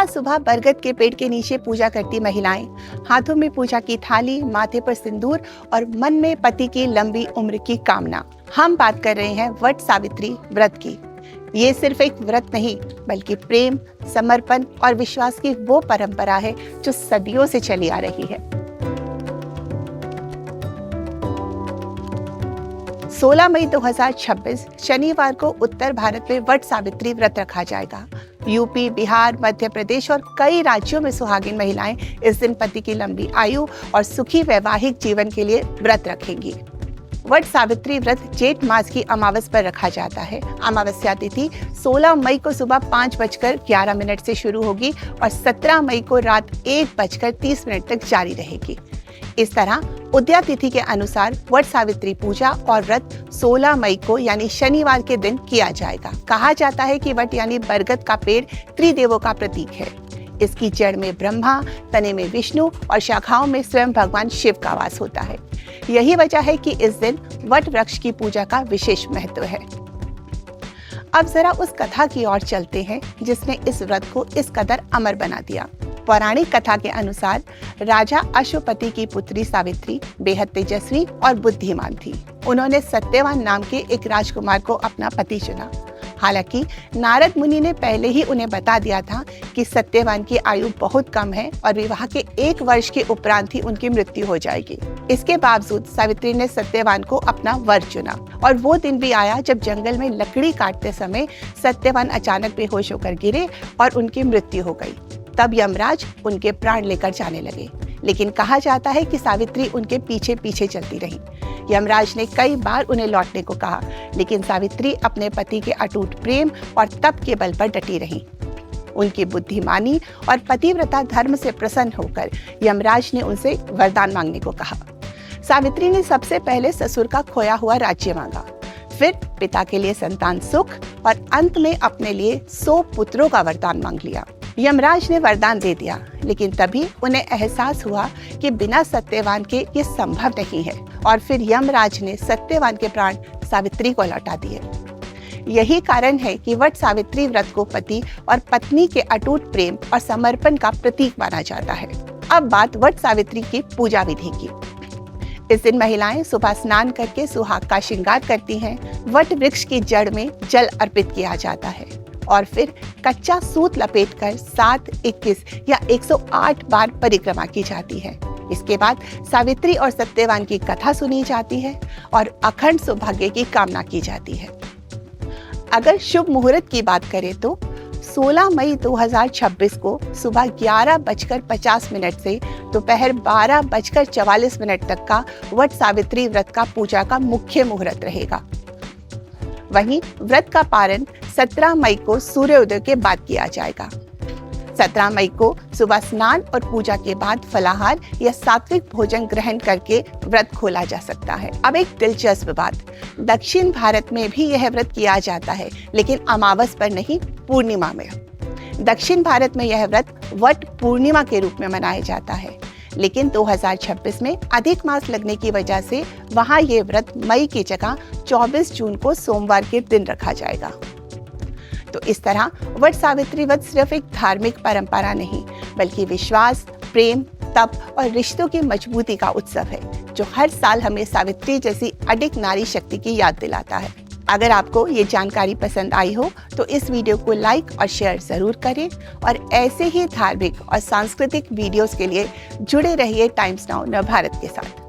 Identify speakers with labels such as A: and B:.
A: सुबह सुबह बरगद के पेड़ के नीचे पूजा करती महिलाएं, हाथों में पूजा की थाली, माथे पर सिंदूर और मन में पति की लंबी उम्र की कामना। हम बात कर रहे हैं वट सावित्री व्रत की। ये सिर्फ एक व्रत नहीं, बल्कि प्रेम, समर्पण और विश्वास की वो परंपरा है जो सदियों से चली आ रही है। 16 मई 2026 शनिवार को उत्तर भारत में वट सावित्री व्रत रखा जाएगा। यूपी, बिहार, मध्य प्रदेश और कई राज्यों में सुहागिन महिलाएं इस दिन पति की लंबी आयु और सुखी वैवाहिक जीवन के लिए व्रत रखेंगी। वट सावित्री व्रत जेठ मास की अमावस पर रखा जाता है। अमावस्या तिथि 16 मई को सुबह 5:11 से शुरू होगी और 17 मई को रात 1:30 तक जारी रहेगी। इस तरह उदया तिथि के अनुसार वट सावित्री पूजा और व्रत 16 मई को यानी शनिवार के दिन किया जाएगा। कहा जाता है कि वट यानी बरगद का पेड़ त्रिदेवों का प्रतीक है। इसकी जड़ में ब्रह्मा, तने में विष्णु और शाखाओं में स्वयं भगवान शिव का वास होता है। यही वजह है कि इस दिन वट वृक्ष की पूजा का विशेष महत्व है। अब जरा उस कथा की ओर चलते हैं जिसने इस व्रत को इस कदर अमर बना दिया। पौराणिक कथा के अनुसार राजा अश्वपति की पुत्री सावित्री बेहद तेजस्वी और बुद्धिमान थी। उन्होंने सत्यवान नाम के एक राजकुमार को अपना पति चुना। हालांकि नारद मुनि ने पहले ही उन्हें बता दिया था कि सत्यवान की आयु बहुत कम है और विवाह के 1 वर्ष के उपरांत ही उनकी मृत्यु हो जाएगी। इसके बावजूद सावित्री ने सत्यवान को अपना वर चुना और वो दिन भी आया जब जंगल में लकड़ी काटते समय सत्यवान अचानक बेहोश होकर गिरे और उनकी मृत्यु हो गई। तब यमराज उनके प्राण लेकर जाने लगे, लेकिन कहा जाता है कि सावित्री उनके पीछे पीछे चलती रही। यमराज ने कई बार उन्हें लौटने को कहा, लेकिन सावित्री अपने पति के अटूट प्रेम और तप के बल पर डटी रही। उनकी बुद्धिमानी और पतिव्रता धर्म से प्रसन्न होकर यमराज ने उनसे वरदान मांगने को कहा। सावित्री ने सबसे पहले ससुर का खोया हुआ राज्य मांगा, फिर पिता के लिए संतान सुख और अंत में अपने लिए 100 पुत्रों का वरदान मांग लिया। यमराज ने वरदान दे दिया, लेकिन तभी उन्हें एहसास हुआ कि बिना सत्यवान के ये संभव नहीं है और फिर यमराज ने सत्यवान के प्राण सावित्री को लौटा दिए। यही कारण है कि वट सावित्री व्रत को पति और पत्नी के अटूट प्रेम और समर्पण का प्रतीक माना जाता है। अब बात वट सावित्री की पूजा विधि की। इस दिन महिलाएं सुबह स्नान करके सुहाग का श्रृंगार करती हैं। वट वृक्ष की जड़ में जल अर्पित किया जाता है और फिर कच्चा सूत लपेटकर 7, 21 या 108 बार परिक्रमा की जाती है। इसके बाद सावित्री और सत्यवान की कथा सुनी जाती है और अखंड सौभाग्य की कामना की जाती है। अगर शुभ मुहूर्त की बात करें तो 16 मई 2026 को सुबह 11:50 से दोपहर 12:44 तक का वट सावित्री व्रत का पूजा का मुख्य मुहूर्त रहेगा। वहीं व्रत का पारण 17 मई को सूर्योदय के बाद किया जाएगा। 17 मई को सुबह स्नान और पूजा के बाद फलाहार या सात्विक भोजन ग्रहण करके व्रत खोला जा सकता है। अब एक दिलचस्प बात, दक्षिण भारत में भी यह व्रत किया जाता है, लेकिन अमावस पर नहीं, पूर्णिमा में। दक्षिण भारत में यह व्रत वट पूर्णिमा के रूप में मनाया जाता है, लेकिन 2026 में अधिक मास लगने की वजह से वहां ये व्रत मई की जगह 24 जून को सोमवार के दिन रखा जाएगा। तो इस तरह वट सावित्री व्रत सिर्फ एक धार्मिक परंपरा नहीं, बल्कि विश्वास, प्रेम, तप और रिश्तों की मजबूती का उत्सव है, जो हर साल हमें सावित्री जैसी अडिग नारी शक्ति की याद दिलाता है। अगर आपको ये जानकारी पसंद आई हो तो इस वीडियो को लाइक और शेयर जरूर करें और ऐसे ही धार्मिक और सांस्कृतिक वीडियोस के लिए जुड़े रहिए टाइम्स नाउ नव भारत के साथ।